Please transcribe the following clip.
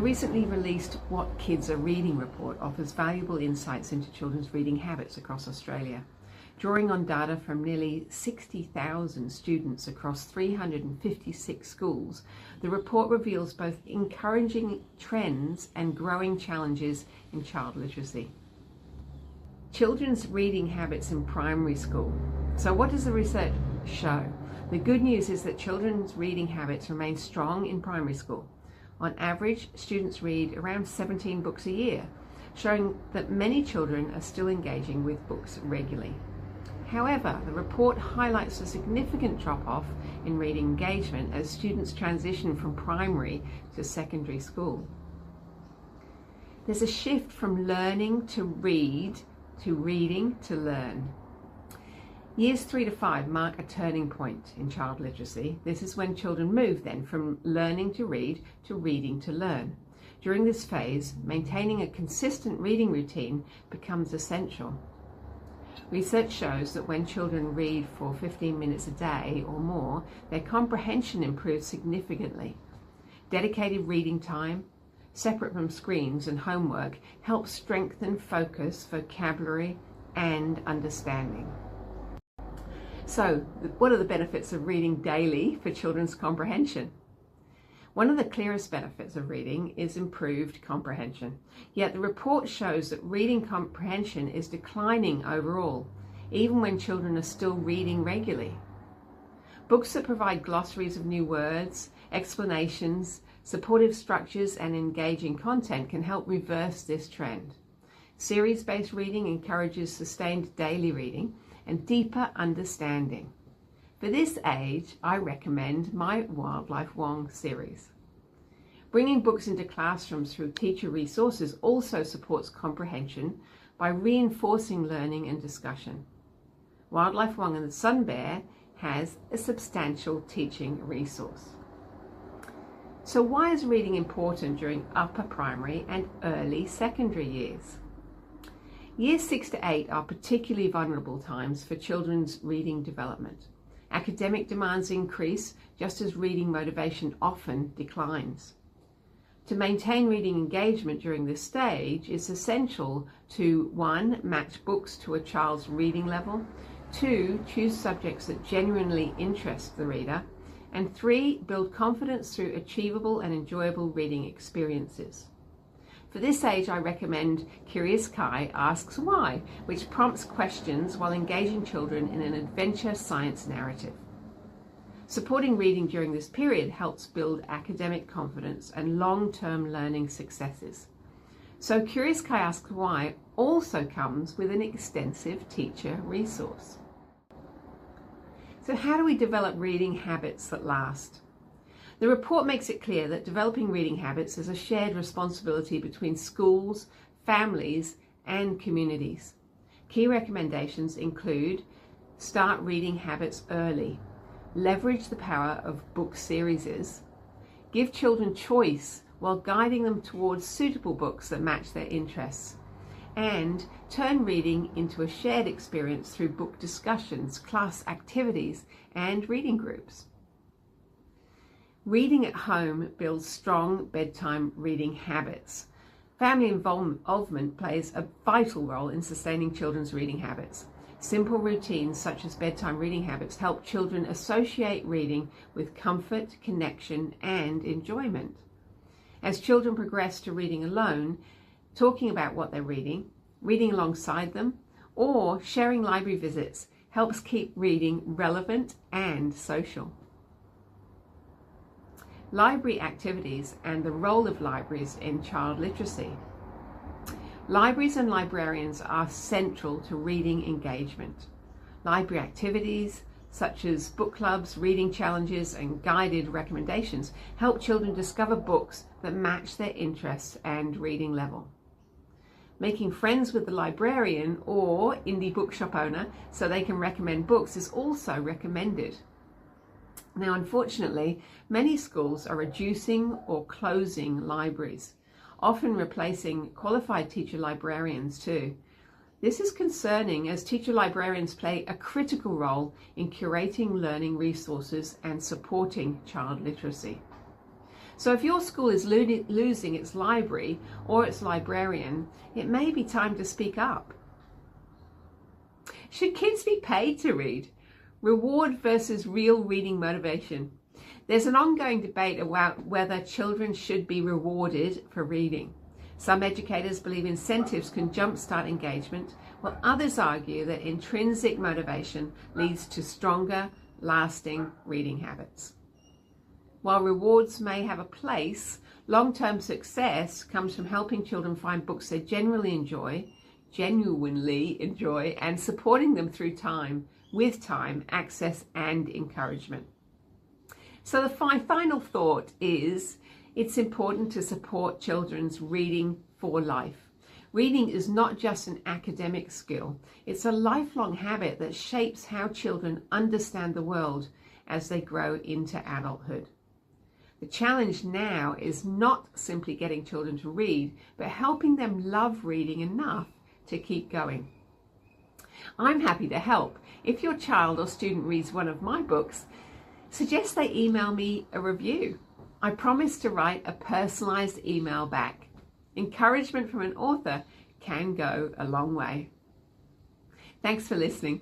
The recently released What Kids Are Reading report offers valuable insights into children's reading habits across Australia. Drawing on data from nearly 60,000 students across 356 schools, the report reveals both encouraging trends and growing challenges in child literacy. Children's reading habits in primary school. So what does the research show? The good news is that children's reading habits remain strong in primary school. On average, students read around 17 books a year, showing that many children are still engaging with books regularly. However, the report highlights a significant drop-off in reading engagement as students transition from primary to secondary school. There's a shift from learning to read to reading to learn. Years 3 to 5 mark a turning point in child literacy. This is when children move then from learning to read to reading to learn. During this phase, maintaining a consistent reading routine becomes essential. Research shows that when children read for 15 minutes a day or more, their comprehension improves significantly. Dedicated reading time, separate from screens and homework, helps strengthen focus, vocabulary, and understanding. So, what are the benefits of reading daily for children's comprehension? One of the clearest benefits of reading is improved comprehension. Yet the report shows that reading comprehension is declining overall, even when children are still reading regularly. Books that provide glossaries of new words, explanations, supportive structures, and engaging content can help reverse this trend. Series-based reading encourages sustained daily reading and deeper understanding. For this age, I recommend my Wildlife Wong series. Bringing books into classrooms through teacher resources also supports comprehension by reinforcing learning and discussion. Wildlife Wong and the Sun Bear has a substantial teaching resource. So why is reading important during upper primary and early secondary years? Years 6 to 8 are particularly vulnerable times for children's reading development. Academic demands increase just as reading motivation often declines. To maintain reading engagement during this stage, it's essential to 1. Match books to a child's reading level, 2. Choose subjects that genuinely interest the reader, and 3. Build confidence through achievable and enjoyable reading experiences. For this age, I recommend Curious Kai Asks Why, which prompts questions while engaging children in an adventure science narrative. Supporting reading during this period helps build academic confidence and long-term learning successes. So Curious Kai Asks Why also comes with an extensive teacher resource. So how do we develop reading habits that last? The report makes it clear that developing reading habits is a shared responsibility between schools, families, and communities. Key recommendations include: start reading habits early, leverage the power of book series, give children choice while guiding them towards suitable books that match their interests, and turn reading into a shared experience through book discussions, class activities, and reading groups. Reading at home builds strong bedtime reading habits. Family involvement plays a vital role in sustaining children's reading habits. Simple routines such as bedtime reading habits help children associate reading with comfort, connection, and enjoyment. As children progress to reading alone, talking about what they're reading alongside them, or sharing library visits helps keep reading relevant and social. Library activities and the role of libraries in child literacy. Libraries and librarians are central to reading engagement. Library activities such as book clubs, reading challenges, and guided recommendations help children discover books that match their interests and reading level. Making friends with the librarian or indie bookshop owner so they can recommend books is also recommended. Now, unfortunately, many schools are reducing or closing libraries, often replacing qualified teacher librarians too. This is concerning as teacher librarians play a critical role in curating learning resources and supporting child literacy. So if your school is losing its library or its librarian, it may be time to speak up. Should kids be paid to read? Reward versus real reading motivation. There's an ongoing debate about whether children should be rewarded for reading. Some educators believe incentives can jumpstart engagement, while others argue that intrinsic motivation leads to stronger, lasting reading habits. While rewards may have a place, long-term success comes from helping children find books they genuinely enjoy, and supporting them through time, with time, access, and encouragement. So the final thought is, it's important to support children's reading for life. Reading is not just an academic skill, it's a lifelong habit that shapes how children understand the world as they grow into adulthood. The challenge now is not simply getting children to read, but helping them love reading enough to keep going. I'm happy to help. If your child or student reads one of my books, suggest they email me a review. I promise to write a personalized email back. Encouragement from an author can go a long way. Thanks for listening.